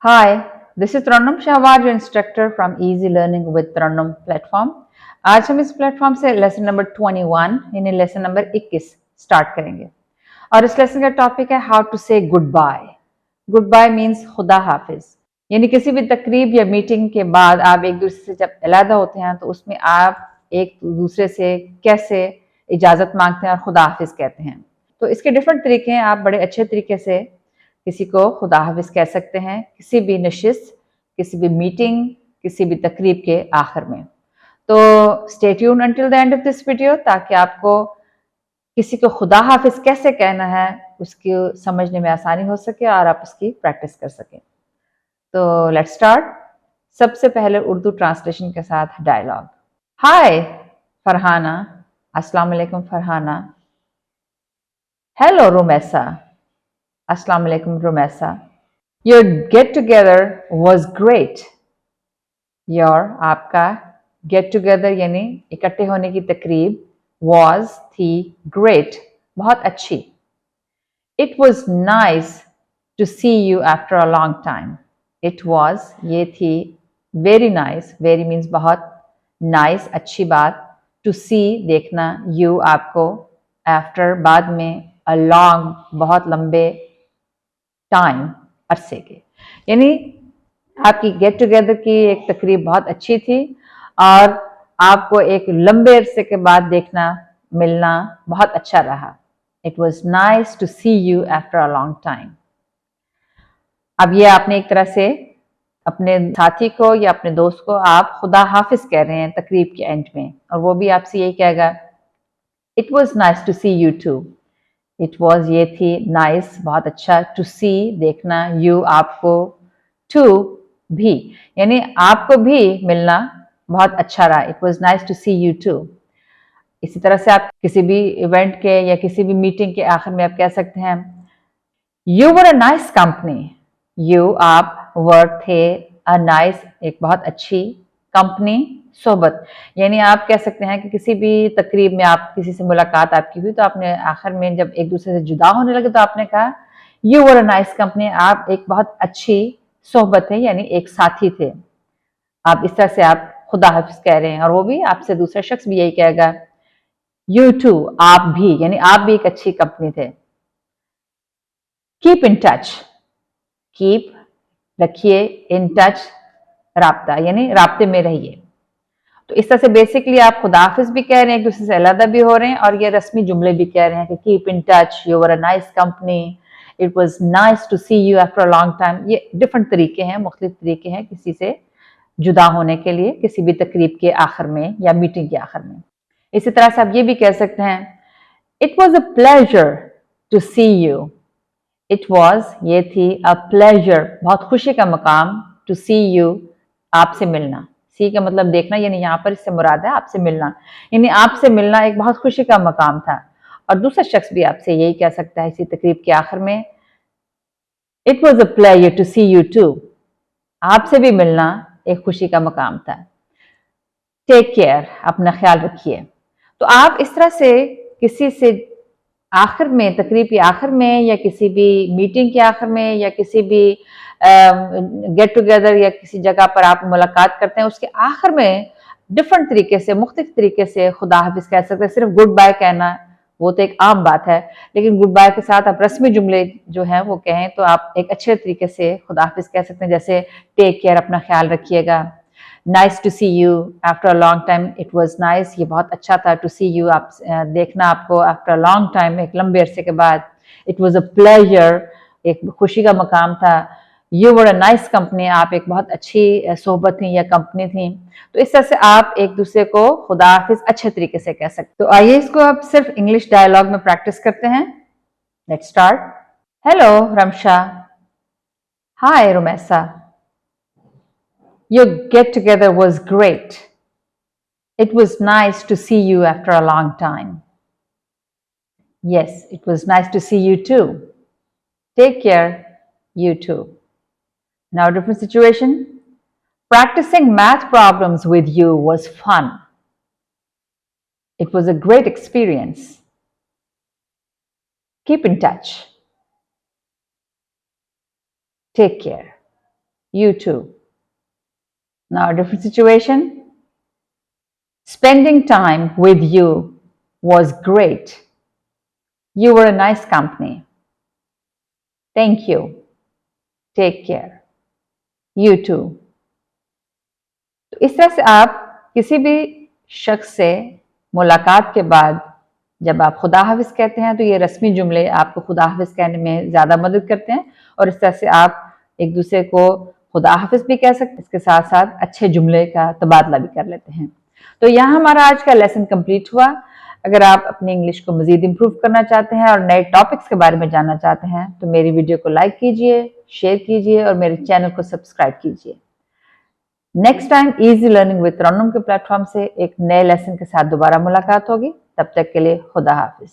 Hi, this is Tarannum Shahwar, your instructor from Easy Learning with Tarannum platform. आज हम इस platform से lesson number 21 यानी lesson number 21 start करेंगे और इस लेसन का टॉपिक है how to say goodbye. Goodbye means खुदा हाफिज। यानी किसी भी तकरीब या मीटिंग के बाद आप एक दूसरे से जब अलहदा होते हैं तो उसमें आप एक दूसरे से कैसे इजाज़त मांगते हैं और खुदा हाफिज कहते हैं। तो इसके डिफरेंट तरीके हैं। आप बड़े अच्छे तरीके से किसी को खुदा हाफिज कह सकते हैं किसी भी नशिस्त, किसी भी मीटिंग, किसी भी तकरीब के आखिर में। तो stay tuned until the end of this video ताकि आपको किसी को खुदा हाफिज कैसे कहना है उसकी समझने में आसानी हो सके और आप उसकी प्रैक्टिस कर सकें। तो लेट्स स्टार्ट। सबसे पहले उर्दू ट्रांसलेशन के साथ डायलॉग। हाय फरहाना, अस्सलाम वालेकुम फरहाना। हेलो रुमैसा, अस्सलाम वालेकुम Rumaisa. Your get together was great. Your आपका get together यानी इकट्ठे होने की तकरीब was थी great बहुत अच्छी। It was nice to see you after a long time. It was ये थी very nice, very means बहुत, nice अच्छी बात, to see देखना, you आपको, after बाद में, a long बहुत लंबे, टाइम अरसे के। यानी आपकी गेट टुगेदर की एक तकरीब बहुत अच्छी थी और आपको एक लंबे अरसे के बाद देखना मिलना बहुत अच्छा रहा। It was nice to see you after a long time. अब ये आपने एक तरह से अपने साथी को या अपने दोस्त को आप खुदा हाफिज कह रहे हैं तकरीब के एंड में, और वो भी आपसे यही कहेगा it was nice to see you too. It was ये थी, नाइस बहुत अच्छा, टू सी देखना, यू आपको, टू भी यानी आपको भी मिलना बहुत अच्छा रहा। It was nice to see you too. इसी तरह से आप किसी भी इवेंट के या किसी भी मीटिंग के आखिर में आप कह सकते हैं you were a nice company. You आप वर थे, अ नाइस एक बहुत अच्छी, कंपनी सोबत। यानी आप कह सकते हैं कि किसी भी तकरीब में आप किसी से मुलाकात आपकी हुई तो आपने आखिर में जब एक दूसरे से जुदा होने लगे तो आपने कहा you were a nice company, आप एक बहुत अच्छी सोहबत है यानी एक साथी थे। आप इस तरह से आप खुदा हाफिज कह रहे हैं और वो भी आपसे दूसरा शख्स भी यही कहेगा यू टू आप भी, यानी आप भी एक अच्छी कंपनी थे। कीप इन टच, कीप रखिए, इन टच राब्ता यानी राब्ते में रहिए। तो इस तरह से बेसिकली आप खुदाफिज भी कह रहे हैं, एक दूसरे से अलहदा भी हो रहे हैं और ये रस्मी जुमले भी कह रहे हैं कि keep in touch, you were a nice company, it was nice to see you after a long time. ये डिफरेंट तरीके हैं, मुख्तलिफ तरीके हैं किसी से जुदा होने के लिए किसी भी तकरीब के आखिर में या मीटिंग के आखिर में। इसी तरह से आप ये भी कह सकते हैं it was a pleasure to see you. It was ये थी, अ प्लेजर बहुत खुशी का मकाम, टू सी यू आपसे मिलना। सी का मतलब देखना, यानी यहाँ पर इससे मुराद है आपसे मिलना, यानी आपसे मिलना एक बहुत खुशी का मकाम था। और दूसरा शख्स भी आपसे यही कह सकता है इसी तकरीब के आखिर में it was a pleasure to see you too. आपसे भी मिलना एक खुशी का मकाम था। टेक केयर, अपना ख्याल रखिए। तो आप इस तरह से किसी से आखिर में, तकरीब के आखिर में या किसी भी मीटिंग के आखिर में या किसी भी गेट टुगेदर या किसी जगह पर आप मुलाकात करते हैं उसके आखिर में डिफरेंट तरीके से, मुख्तलिफ तरीके से खुदा हाफिज कह सकते हैं। सिर्फ गुड बाय कहना वो तो एक आम बात है, लेकिन गुड बाय के साथ आप रस्मी जुमले जो हैं वो कहें तो आप एक अच्छे तरीके से खुदा हाफिज कह सकते हैं, जैसे टेक केयर, अपना ख्याल रखिएगा। Nice to see you after a long time, it was nice ये बहुत अच्छा था, टू सी यू आप देखना आपको, आफ्टर अ लॉन्ग टाइम एक लंबे अरसे के बाद। इट वॉज अ प्लेजर एक खुशी का मकाम था। You were a nice company, आप एक बहुत अच्छी सोहबत थी या कंपनी थी। तो इस तरह से आप एक दूसरे को खुदा हाफिज अच्छे तरीके से कह सकते। तो आइए इसको आप सिर्फ इंग्लिश डायलॉग में प्रैक्टिस करते हैं। Let's start. Hello Ramsha, hi Rumaisa, your get together was great. It was nice to see you after a long time. Yes, it was nice to see you too. Take care, you too. Now, different situation. Practicing math problems with you was fun. It was a great experience. Keep in touch. Take care. You too. Now, a different situation. Spending time with you was great. You were a nice company. Thank you. Take care. You too. तो इस तरह से आप किसी भी शख्स से मुलाकात के बाद जब आप खुदा हाफिज कहते हैं तो ये रस्मी जुमले आपको खुदा हाफिज कहने में ज़्यादा मदद करते हैं और इस तरह से आप एक दूसरे को खुदा हाफिज भी कह सकते हैं, इसके साथ साथ अच्छे जुमले का तबादला भी कर लेते हैं। तो यहाँ हमारा आज का लेसन कंप्लीट हुआ। अगर आप अपनी इंग्लिश को मज़ीद इम्प्रूव करना चाहते हैं और नए टॉपिक्स के बारे में जानना चाहते हैं तो मेरी वीडियो को लाइक कीजिए, शेयर कीजिए और मेरे चैनल को सब्सक्राइब कीजिए। Next time easy learning with Tarannum के प्लेटफॉर्म से एक नए लेसन के साथ दोबारा मुलाकात होगी। तब तक के लिए खुदा हाफिज।